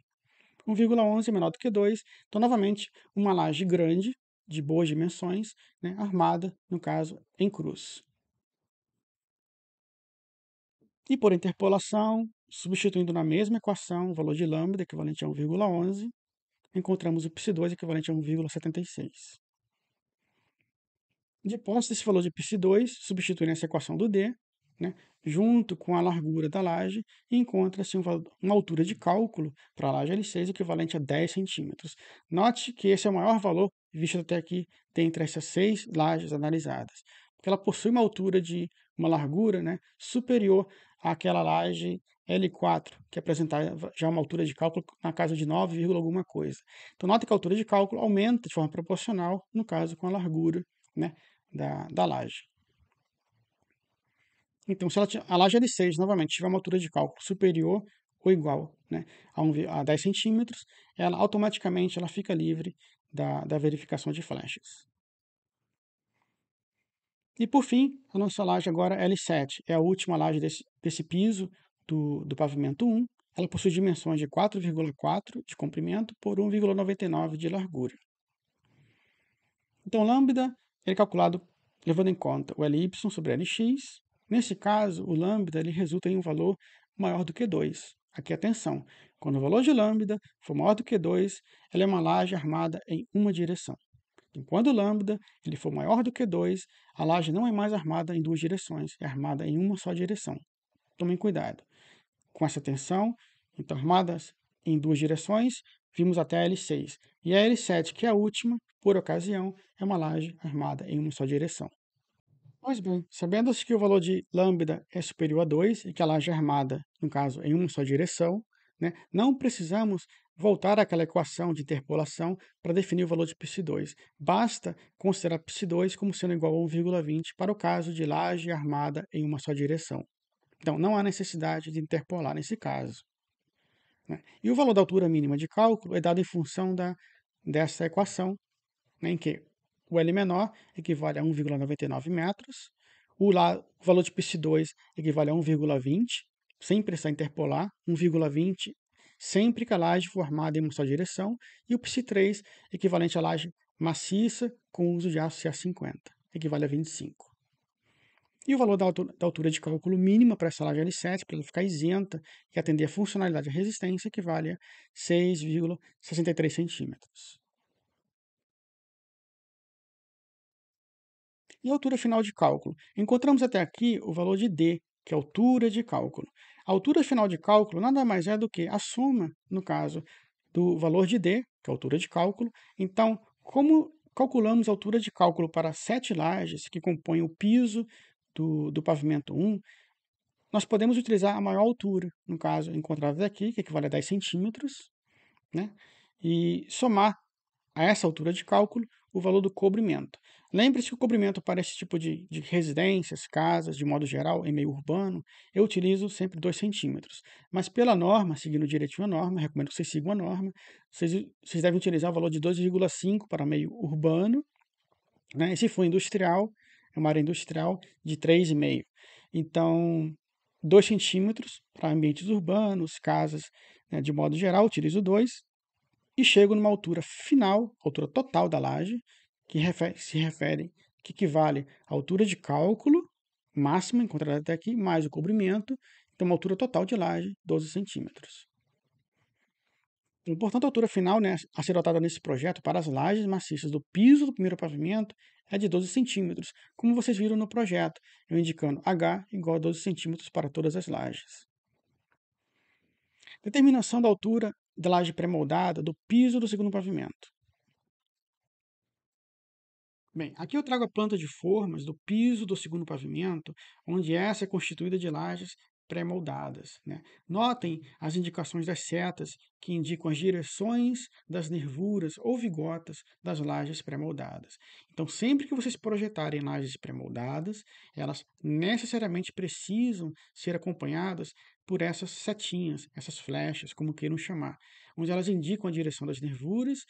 1,11 é menor do que 2, então, novamente, uma laje grande, de boas dimensões, né, armada, no caso, em cruz. E por interpolação, substituindo na mesma equação o valor de lambda, equivalente a 1,11, encontramos o π2 equivalente a 1,76. De posse desse valor de π2, substituindo essa equação do D, né, junto com a largura da laje, encontra-se uma altura de cálculo para a laje L6 equivalente a 10 centímetros. Note que esse é o maior valor visto até aqui dentre essas 6 lajes analisadas, porque ela possui uma altura de uma largura, né, superior àquela laje L4, que apresentava já uma altura de cálculo na casa de 9, alguma coisa. Então, note que a altura de cálculo aumenta de forma proporcional, no caso, com a largura, né, da laje. Então, se a laje L6, novamente, tiver uma altura de cálculo superior ou igual, né, a 10 centímetros, ela automaticamente ela fica livre da verificação de flechas. E, por fim, a nossa laje agora L7 é a última laje desse piso do pavimento 1. Ela possui dimensões de 4,4 de comprimento por 1,99 de largura. Então, lambda é calculado levando em conta o Ly sobre Lx. Nesse caso, o lambda ele resulta em um valor maior do que 2. Aqui, atenção, quando o valor de lambda for maior do que 2, ela é uma laje armada em uma direção. E quando o lambda ele for maior do que 2, a laje não é mais armada em duas direções, é armada em uma só direção. Tomem cuidado com essa tensão. Então, armadas em duas direções, vimos até a L6. E a L7, que é a última, por ocasião, é uma laje armada em uma só direção. Pois bem, sabendo-se que o valor de lambda é superior a 2 e que a laje é armada, no caso, em uma só direção, né, não precisamos voltar àquela equação de interpolação para definir o valor de π2. Basta considerar π2 como sendo igual a 1,20 para o caso de laje armada em uma só direção. Então, não há necessidade de interpolar nesse caso, né? E o valor da altura mínima de cálculo é dado em função dessa equação, né, em que o L menor equivale a 1,99 metros, o valor de π2 equivale a 1,20, sem precisar interpolar, 1,20 sempre que a laje for armada em uma só direção, e o π3 equivalente à laje maciça com uso de aço CA50, equivale a 25. E o valor da altura de cálculo mínima para essa laje L7, para ela ficar isenta e atender a funcionalidade e a resistência, equivale a 6,63 centímetros. E a altura final de cálculo? Encontramos até aqui o valor de D, que é a altura de cálculo. A altura final de cálculo nada mais é do que a soma, no caso, do valor de D, que é a altura de cálculo. Então, como calculamos a altura de cálculo para 7 lajes que compõem o piso do pavimento 1, nós podemos utilizar a maior altura, no caso, encontrada aqui, que equivale a 10 centímetros, né? E somar a essa altura de cálculo o valor do cobrimento. Lembre-se que o cobrimento para esse tipo de residências, casas, de modo geral, em meio urbano, eu utilizo sempre 2 centímetros. Mas pela norma, seguindo direitinho a norma, recomendo que vocês sigam a norma, vocês devem utilizar o valor de 2,5 para meio urbano, né? E se for industrial, é uma área industrial, de 3,5. Então, 2 centímetros para ambientes urbanos, casas, né, de modo geral, utilizo 2, e chego numa altura final, altura total da laje, que equivale à altura de cálculo máxima encontrada até aqui, mais o cobrimento, então uma altura total de laje, 12 centímetros. Então, portanto, a altura final, né, a ser adotada nesse projeto para as lajes maciças do piso do primeiro pavimento é de 12 centímetros, como vocês viram no projeto, eu indicando H igual a 12 centímetros para todas as lajes. Determinação da altura da laje pré-moldada do piso do segundo pavimento. Bem, aqui eu trago a planta de formas do piso do segundo pavimento, onde essa é constituída de lajes pré-moldadas, né? Notem as indicações das setas, que indicam as direções das nervuras ou vigotas das lajes pré-moldadas. Então, sempre que vocês projetarem lajes pré-moldadas, elas necessariamente precisam ser acompanhadas por essas setinhas, essas flechas, como queiram chamar, onde elas indicam a direção das nervuras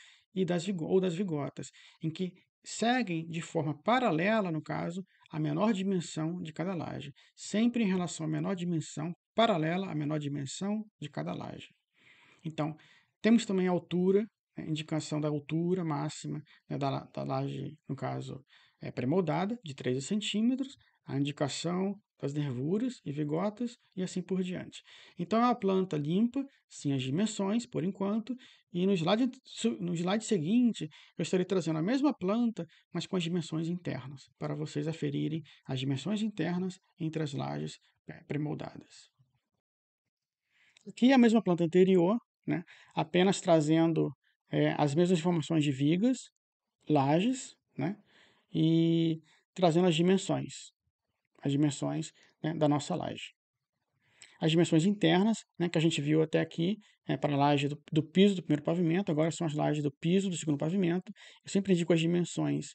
ou das vigotas, em que seguem de forma paralela, no caso, a menor dimensão de cada laje, sempre em relação à menor dimensão, paralela à menor dimensão de cada laje. Então, temos também a altura, né, indicação da altura máxima, né, da laje, no caso, pré-moldada, de 13 centímetros, a indicação das nervuras e vigotas e assim por diante. Então, é uma planta limpa, sem as dimensões, por enquanto, e no slide seguinte, eu estarei trazendo a mesma planta, mas com as dimensões internas, para vocês aferirem as dimensões internas entre as lajes pré-moldadas. Aqui é a mesma planta anterior, né? Apenas trazendo as mesmas informações de vigas, lajes, né? E trazendo as dimensões, né, da nossa laje. As dimensões internas, né, que a gente viu até aqui, para a laje do piso do primeiro pavimento, agora são as lajes do piso do segundo pavimento. Eu sempre indico as dimensões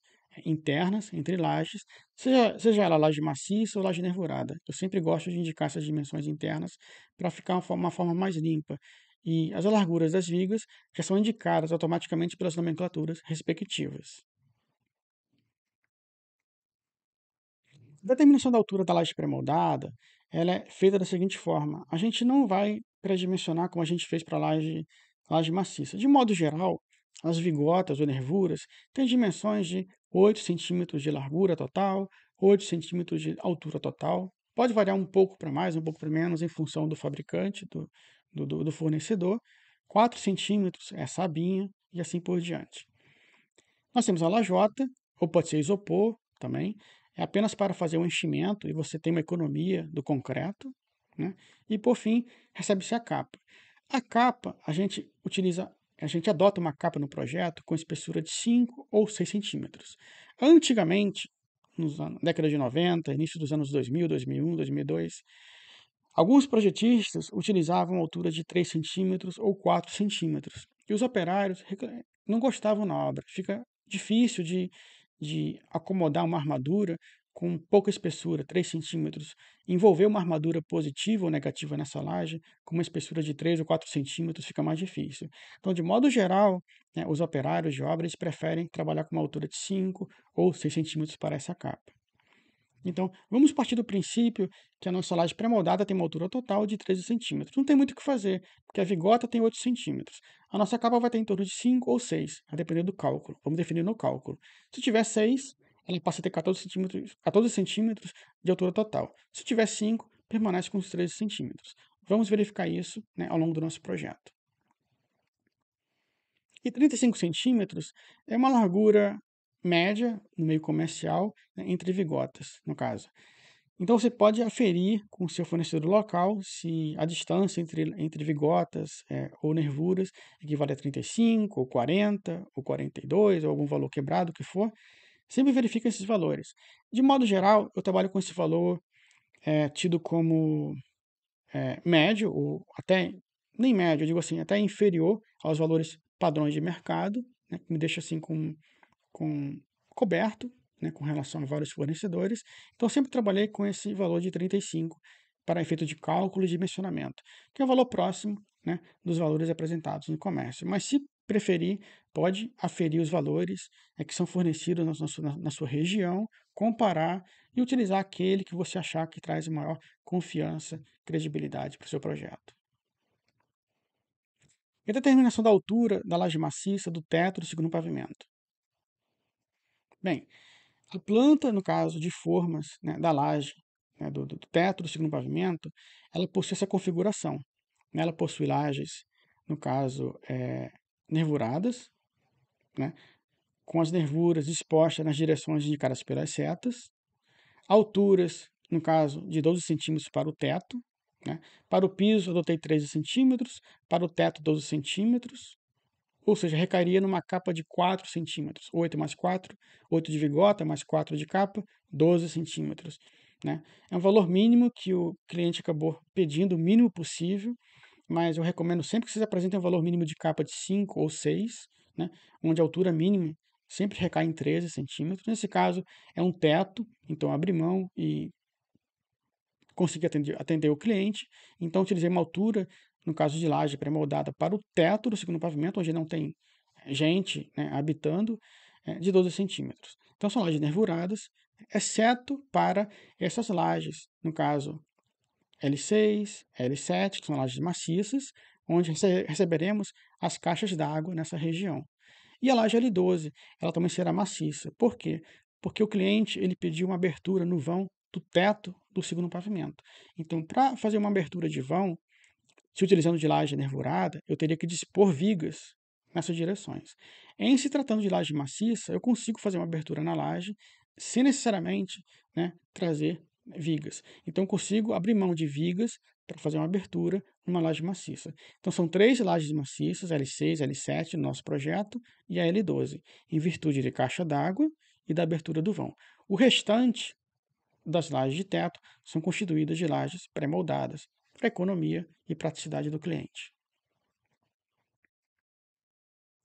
internas entre lajes, seja ela laje maciça ou laje nervurada. Eu sempre gosto de indicar essas dimensões internas para ficar uma forma mais limpa. E as larguras das vigas já são indicadas automaticamente pelas nomenclaturas respectivas. A determinação da altura da laje pré-moldada, ela é feita da seguinte forma: a gente não vai pré-dimensionar como a gente fez para a laje maciça. De modo geral, as vigotas ou nervuras têm dimensões de 8 centímetros de largura total, 8 centímetros de altura total. Pode variar um pouco para mais, um pouco para menos, em função do fabricante, do fornecedor. 4 centímetros é a sabinha e assim por diante. Nós temos a lajota, ou pode ser isopor também, é apenas para fazer o enchimento e você tem uma economia do concreto, né? E por fim, recebe-se a capa. A capa, a gente adota uma capa no projeto com espessura de 5 ou 6 centímetros. Antigamente, na década de 90, início dos anos 2000, 2001, 2002, alguns projetistas utilizavam altura de 3 centímetros ou 4 centímetros. E os operários não gostavam na obra. Fica difícil de acomodar uma armadura com pouca espessura, 3 centímetros. Envolver uma armadura positiva ou negativa nessa laje, com uma espessura de 3 ou 4 centímetros, fica mais difícil. Então, de modo geral, né, os operários de obra eles preferem trabalhar com uma altura de 5 ou 6 centímetros para essa capa. Então, vamos partir do princípio que a nossa laje pré-moldada tem uma altura total de 13 centímetros. Não tem muito o que fazer, porque a vigota tem 8 centímetros. A nossa capa vai ter em torno de 5 ou 6, a depender do cálculo. Vamos definir no cálculo. Se tiver 6, ela passa a ter 14 centímetros de altura total. Se tiver 5, permanece com os 13 centímetros. Vamos verificar isso, né, ao longo do nosso projeto. E 35 centímetros é uma largura média no meio comercial, né, entre vigotas, no caso. Então você pode aferir com o seu fornecedor local se a distância entre vigotas ou nervuras equivale a 35, ou 40, ou 42, ou algum valor quebrado, o que for. Sempre verifica esses valores. De modo geral, eu trabalho com esse valor tido como médio, ou até, nem médio, eu digo assim, até inferior aos valores padrões de mercado, né, que me deixa assim com coberto, né, com relação a vários fornecedores. Então, eu sempre trabalhei com esse valor de 35 para efeito de cálculo e dimensionamento, que é o valor próximo, né, dos valores apresentados no comércio. Mas, se preferir, pode aferir os valores que são fornecidos na sua região, comparar e utilizar aquele que você achar que traz maior confiança, credibilidade para o seu projeto. E a determinação da altura da laje maciça do teto do segundo pavimento. Bem, a planta, no caso de formas, né, da laje, né, do teto do segundo pavimento, ela possui essa configuração, né? Ela possui lajes, no caso, nervuradas, né, com as nervuras dispostas nas direções indicadas pelas setas, alturas, no caso, de 12 centímetros para o teto, né? Para o piso, eu adotei 13 centímetros, para o teto, 12 centímetros, ou seja, recairia numa capa de 4 centímetros, 8 mais 4, 8 de vigota mais 4 de capa, 12 centímetros. Né? É um valor mínimo que o cliente acabou pedindo, o mínimo possível, mas eu recomendo sempre que vocês apresentem um valor mínimo de capa de 5 ou 6, né? Onde a altura mínima sempre recai em 13 centímetros. Nesse caso, é um teto, então abri mão e consegui atender o cliente. Então, utilizei uma altura, no caso de laje pré-moldada, para o teto do segundo pavimento, onde não tem gente, né, habitando, de 12 centímetros. Então, são lajes nervuradas, exceto para essas lajes, no caso L6, L7, que são lajes maciças, onde receberemos as caixas d'água nessa região. E a laje L12, ela também será maciça. Por quê? Porque o cliente ele pediu uma abertura no vão do teto do segundo pavimento. Então, para fazer uma abertura de vão, se utilizando de laje nervurada, eu teria que dispor vigas nessas direções. Em se tratando de laje maciça, eu consigo fazer uma abertura na laje sem necessariamente, né, trazer vigas. Então, eu consigo abrir mão de vigas para fazer uma abertura numa laje maciça. Então, são 3 lajes maciças, L6, L7, no nosso projeto, e a L12, em virtude de caixa d'água e da abertura do vão. O restante das lajes de teto são constituídas de lajes pré-moldadas, para economia e praticidade do cliente.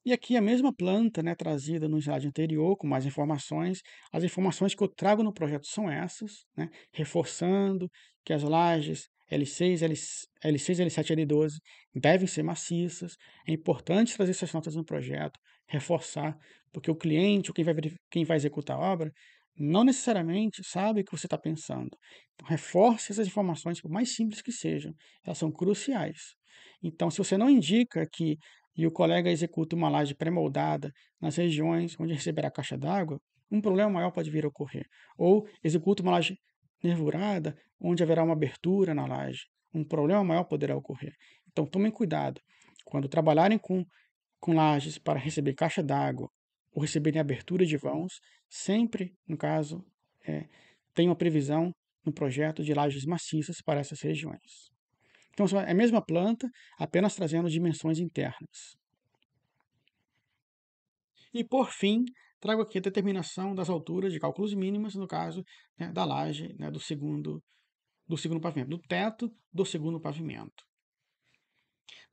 E aqui a mesma planta, né, trazida no slide anterior, com mais informações. As informações que eu trago no projeto são essas, né, reforçando que as lajes L6, L6, L7 e L12 devem ser maciças. É importante trazer essas notas no projeto, reforçar, porque o cliente, ou quem vai executar a obra, não necessariamente sabe o que você está pensando. Então, reforce essas informações, por mais simples que sejam, elas são cruciais. Então, se você não indica que e o colega executa uma laje pré-moldada nas regiões onde receberá caixa d'água, um problema maior pode vir a ocorrer. Ou executa uma laje nervurada onde haverá uma abertura na laje, um problema maior poderá ocorrer. Então tomem cuidado. Quando trabalharem com lajes para receber caixa d'água ou receberem abertura de vãos, sempre, no caso, tem uma previsão no projeto de lajes maciças para essas regiões. Então, é a mesma planta, apenas trazendo dimensões internas. E, por fim, trago aqui a determinação das alturas de cálculos mínimos, no caso, né, da laje, né, do segundo pavimento, do teto do segundo pavimento.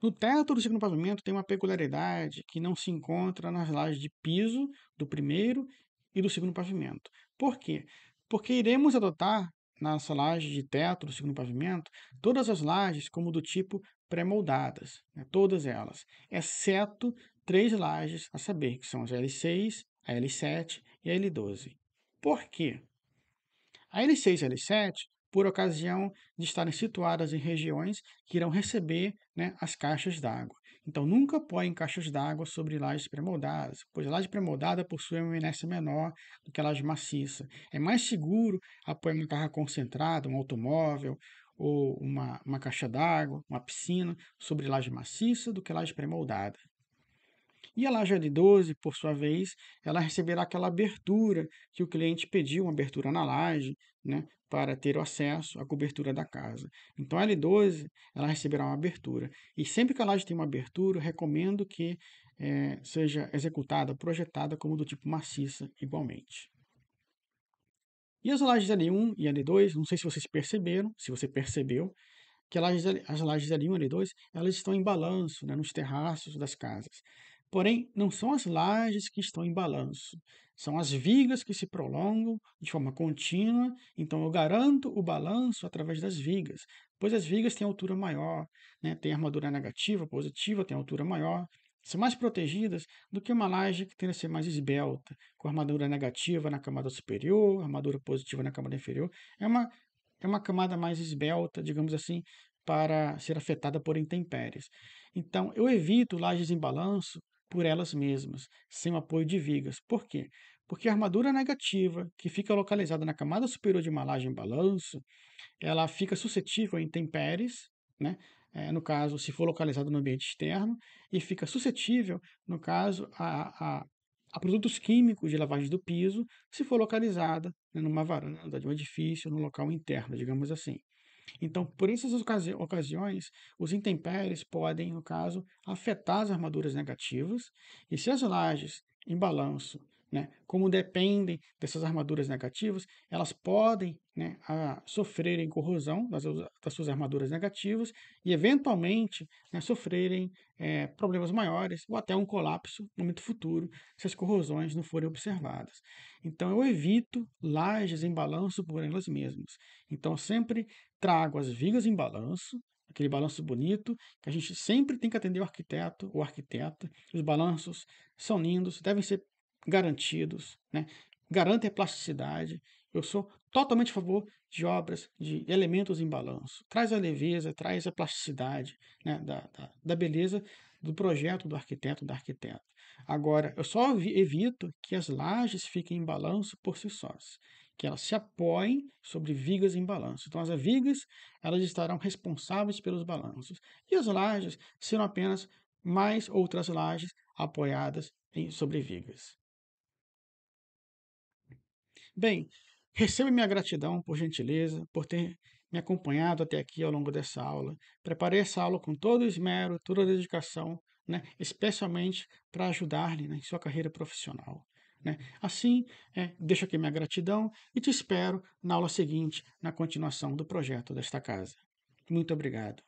No teto do segundo pavimento tem uma peculiaridade que não se encontra nas lajes de piso do primeiro e do segundo pavimento. Por quê? Porque iremos adotar nessa laje de teto do segundo pavimento todas as lajes como do tipo pré-moldadas, né? Todas elas, exceto 3 lajes, a saber, que são as L6, a L7 e a L12. Por quê? A L6 e a L7, por ocasião de estarem situadas em regiões que irão receber, né, as caixas d'água. Então, nunca apoie em caixas d'água sobre lajes pré-moldadas, pois a laje pré-moldada possui uma inércia menor do que a laje maciça. É mais seguro apoiar uma carga concentrada, um automóvel ou uma caixa d'água, uma piscina, sobre laje maciça do que laje pré-moldada. E a laje L12, por sua vez, ela receberá aquela abertura que o cliente pediu, uma abertura na laje, né, para ter o acesso à cobertura da casa. Então, a L12, ela receberá uma abertura. E sempre que a laje tem uma abertura, recomendo que seja executada, projetada como do tipo maciça, igualmente. E as lajes L1 e L2, não sei se vocês perceberam, se você percebeu, que as lajes L1 e L2, elas estão em balanço, né, nos terraços das casas. Porém, não são as lajes que estão em balanço, são as vigas que se prolongam de forma contínua, então eu garanto o balanço através das vigas, pois as vigas têm altura maior, né, têm armadura negativa, positiva, têm altura maior, são mais protegidas do que uma laje que tende a ser mais esbelta, com armadura negativa na camada superior, armadura positiva na camada inferior. É uma camada mais esbelta, digamos assim, para ser afetada por intempéries. Então, eu evito lajes em balanço por elas mesmas, sem o apoio de vigas. Por quê? Porque a armadura negativa, que fica localizada na camada superior de uma laje em balanço, ela fica suscetível a intempéries, né? No caso, se for localizada no ambiente externo, e fica suscetível, no caso, a produtos químicos de lavagem do piso, se for localizada, né, numa varanda de um edifício, no local interno, digamos assim. Então, por essas ocasiões, os intempéries podem, no caso, afetar as armaduras negativas, e se as lajes em balanço, né, como dependem dessas armaduras negativas, elas podem, né, sofrerem corrosão das suas armaduras negativas e, eventualmente, né, sofrerem problemas maiores ou até um colapso no momento futuro, se as corrosões não forem observadas. Então, eu evito lajes em balanço por elas mesmas. Então, sempre trago as vigas em balanço, aquele balanço bonito, que a gente sempre tem que atender o arquiteto ou arquiteta. Os balanços são lindos, devem ser garantidos, né? Garantem a plasticidade. Eu sou totalmente a favor de obras, de elementos em balanço. Traz a leveza, traz a plasticidade, né? da beleza do projeto do arquiteto, da arquiteta. Agora, eu só evito que as lajes fiquem em balanço por si sós, que elas se apoiem sobre vigas em balanço. Então, as vigas, elas estarão responsáveis pelos balanços. E as lajes serão apenas mais outras lajes apoiadas sobre vigas. Bem, receba minha gratidão, por gentileza, por ter me acompanhado até aqui ao longo dessa aula. Preparei essa aula com todo o esmero, toda a dedicação, né, especialmente para ajudar-lhe, né, em sua carreira profissional. Né? Assim, deixo aqui minha gratidão e te espero na aula seguinte, na continuação do projeto desta casa. Muito obrigado.